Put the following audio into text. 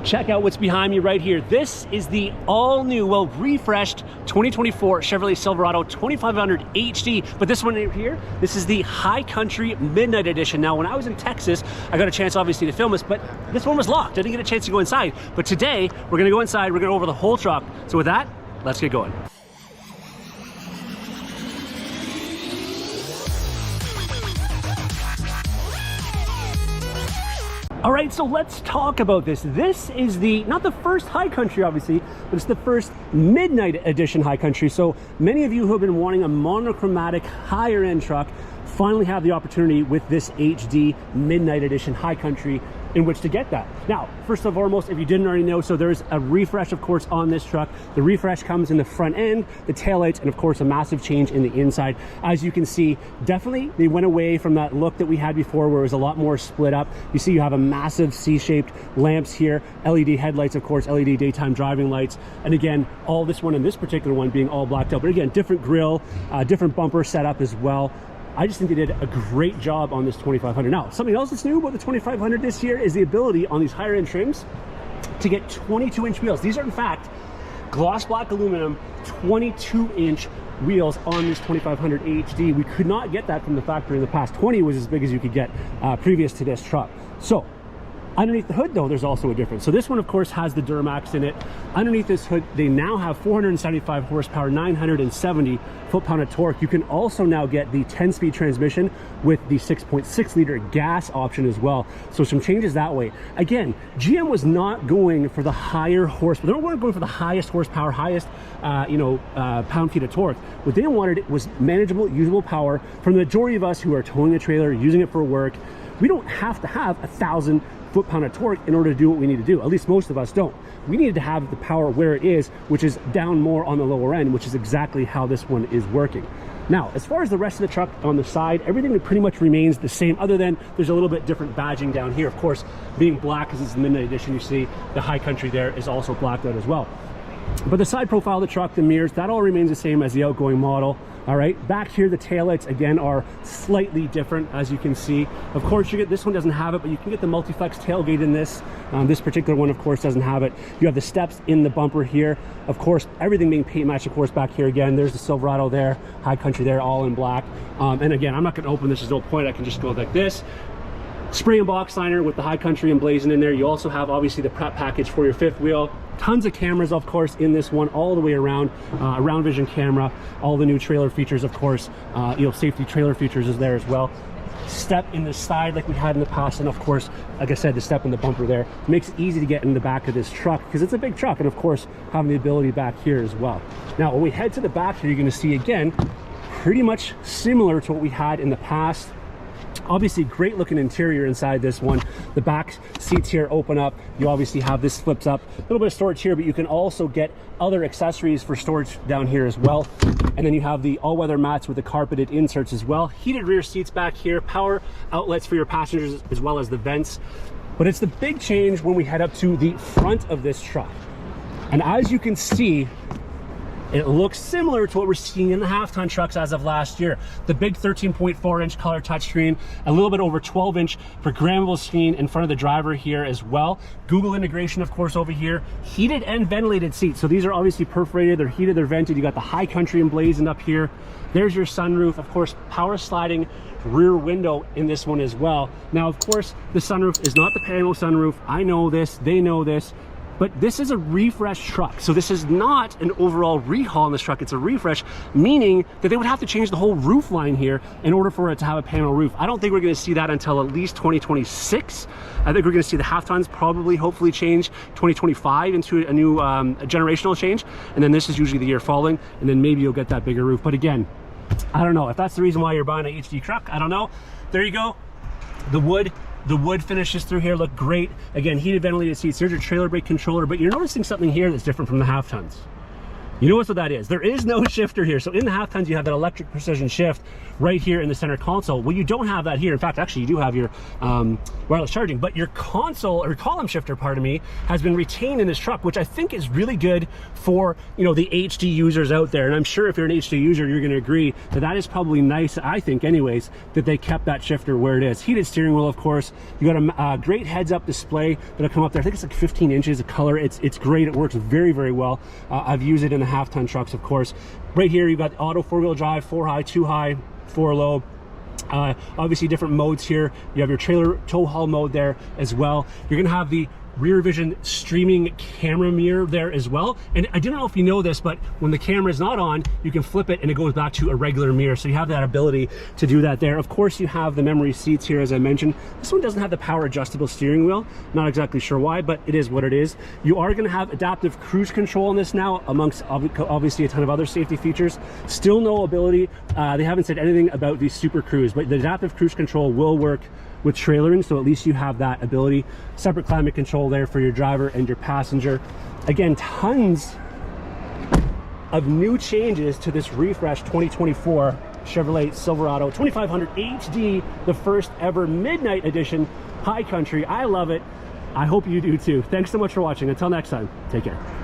Check out what's behind me right here. This is the all-new, well, refreshed 2024 Chevrolet Silverado 2500 HD. But this one here, this is the High Country Midnight Edition. Now, when I was in Texas, I got a chance, obviously, to film this, but this one was locked. I didn't get a chance to go inside. But today, we're gonna go inside, we're gonna go over the whole truck. So with that, let's get going. All right, so let's talk about this. This is not the first High Country, obviously, but it's the first Midnight Edition High Country. So many of you who have been wanting a monochromatic, higher end truck finally have the opportunity with this HD Midnight Edition High Country in which to get that. Now, first and foremost, if you didn't already know, so there's a refresh, of course, on this truck. The refresh comes in the front end, the taillights, and of course, a massive change in the inside. As you can see, definitely they went away from that look that we had before where it was a lot more split up. You see you have a massive C-shaped lamps here, LED headlights, of course, LED daytime driving lights. And again, all this one and this particular one being all blacked out. But again, different grille, different bumper setup as well. I just think they did a great job on this 2500. Now, something else that's new about the 2500 this year is the ability on these higher end trims to get 22-inch wheels. These are, in fact, gloss black aluminum 22-inch wheels on this 2500 HD. We could not get that from the factory in the past. 20 was as big as you could get previous to this truck. So underneath the hood, though, there's also a difference. So this one, of course, has the Duramax in it. Underneath this hood, they now have 475 horsepower, 970 foot-pound of torque. You can also now get the 10-speed transmission with the 6.6-liter gas option as well. So some changes that way. Again, GM was not going for the higher horsepower. They weren't going for the highest horsepower, highest pound-feet of torque. What they wanted was manageable, usable power. For the majority of us who are towing a trailer, using it for work, we don't have to have 1,000 foot-pound of torque in order to do what we need to do. At least most of us don't. We needed to have the power where it is, which is down more on the lower end, which is exactly how this one is working. Now, as far as the rest of the truck on the side, everything pretty much remains the same, other than there's a little bit different badging down here. Of course, being black because it's the Midnight Edition, you see the High Country there is also blacked out as well. But the side profile of the truck, the mirrors, that all remains the same as the outgoing model. All right, back here, the taillights, again, are slightly different, as you can see. Of course, you get this one doesn't have it, but you can get the multi-flex tailgate in this. This particular one, of course, doesn't have it. You have the steps in the bumper here. Of course, everything being paint matched, of course, back here again. There's the Silverado there, High Country there, all in black. And again, I'm not going to open this, there's no point. I can just go like this. Spray and box liner with the High Country emblazoned in there. You also have, obviously, the prep package for your fifth wheel. Tons of cameras, of course, in this one, all the way around. Round vision camera, all the new trailer features, of course. Safety trailer features is there as well. Step in the side like we had in the past, and of course, like I said, the step in the bumper there makes it easy to get in the back of this truck because it's a big truck, and of course, having the ability back here as well. Now, when we head to the back here, you're going to see, again, pretty much similar to what we had in the past. Obviously, great looking interior inside this one. The back seats here open up. You obviously have this flips up. A little bit of storage here, but you can also get other accessories for storage down here as well. And then you have the all-weather mats with the carpeted inserts as well. Heated rear seats back here. Power outlets for your passengers as well as the vents. But it's the big change when we head up to the front of this truck. And as you can see, it looks similar to what we're seeing in the half-ton trucks as of last year. The big 13.4-inch color touchscreen, a little bit over 12-inch programmable screen in front of the driver here as well. Google integration, of course, over here. Heated and ventilated seats. So these are obviously perforated, they're heated, they're vented. You got the High Country emblazoned up here. There's your sunroof. Of course, power sliding rear window in this one as well. Now, of course, the sunroof is not the panel sunroof. I know this, they know this. But this is a refresh truck. So this is not an overall rehaul on this truck. It's a refresh, meaning that they would have to change the whole roof line here in order for it to have a panel roof. I don't think we're gonna see that until at least 2026. I think we're gonna see the half tons probably, hopefully change 2025 into a new generational change. And then this is usually the year following. And then maybe you'll get that bigger roof. But again, I don't know. If that's the reason why you're buying an HD truck, I don't know. There you go. The wood finishes through here look great. Again, heated ventilated seats. Here's your trailer brake controller, but you're noticing something here that's different from the half tons. You know what that is? There is no shifter here. So in the half tons, you have that electric precision shift right here in the center console. Well, you don't have that here. In fact, actually, you do have your wireless charging, but your console or column shifter, pardon me, has been retained in this truck, which I think is really good for, you know, the HD users out there. And I'm sure if you're an HD user, you're going to agree that that is probably nice, I think anyways, that they kept that shifter where it is. Heated steering wheel, of course. You got a great heads-up display that'll come up there. I think it's like 15 inches of color. It's great. It works very, very well. I've used it in the half-ton trucks, of course. Right here, you've got the auto 4-wheel drive, 4 high, 2 high, 4 low. Obviously different modes here. You have your trailer tow haul mode there as well. You're gonna have the rear vision streaming camera mirror there as well. And I don't know if you know this, but when the camera is not on, you can flip it and it goes back to a regular mirror. So you have that ability to do that there. Of course, you have the memory seats here, as I mentioned. This one doesn't have the power adjustable steering wheel. Not exactly sure why, but it is what it is. You are going to have adaptive cruise control on this now, amongst obviously a ton of other safety features. Still no ability. They haven't said anything about the Super Cruise, but the adaptive cruise control will work with trailering, so at least you have that ability. Separate climate control there for your driver and your passenger. Again, tons of new changes to this refresh 2024 Chevrolet Silverado 2500HD, the first ever midnight edition high country. I love it. I hope you do too. Thanks so much for watching. Until next time, take care.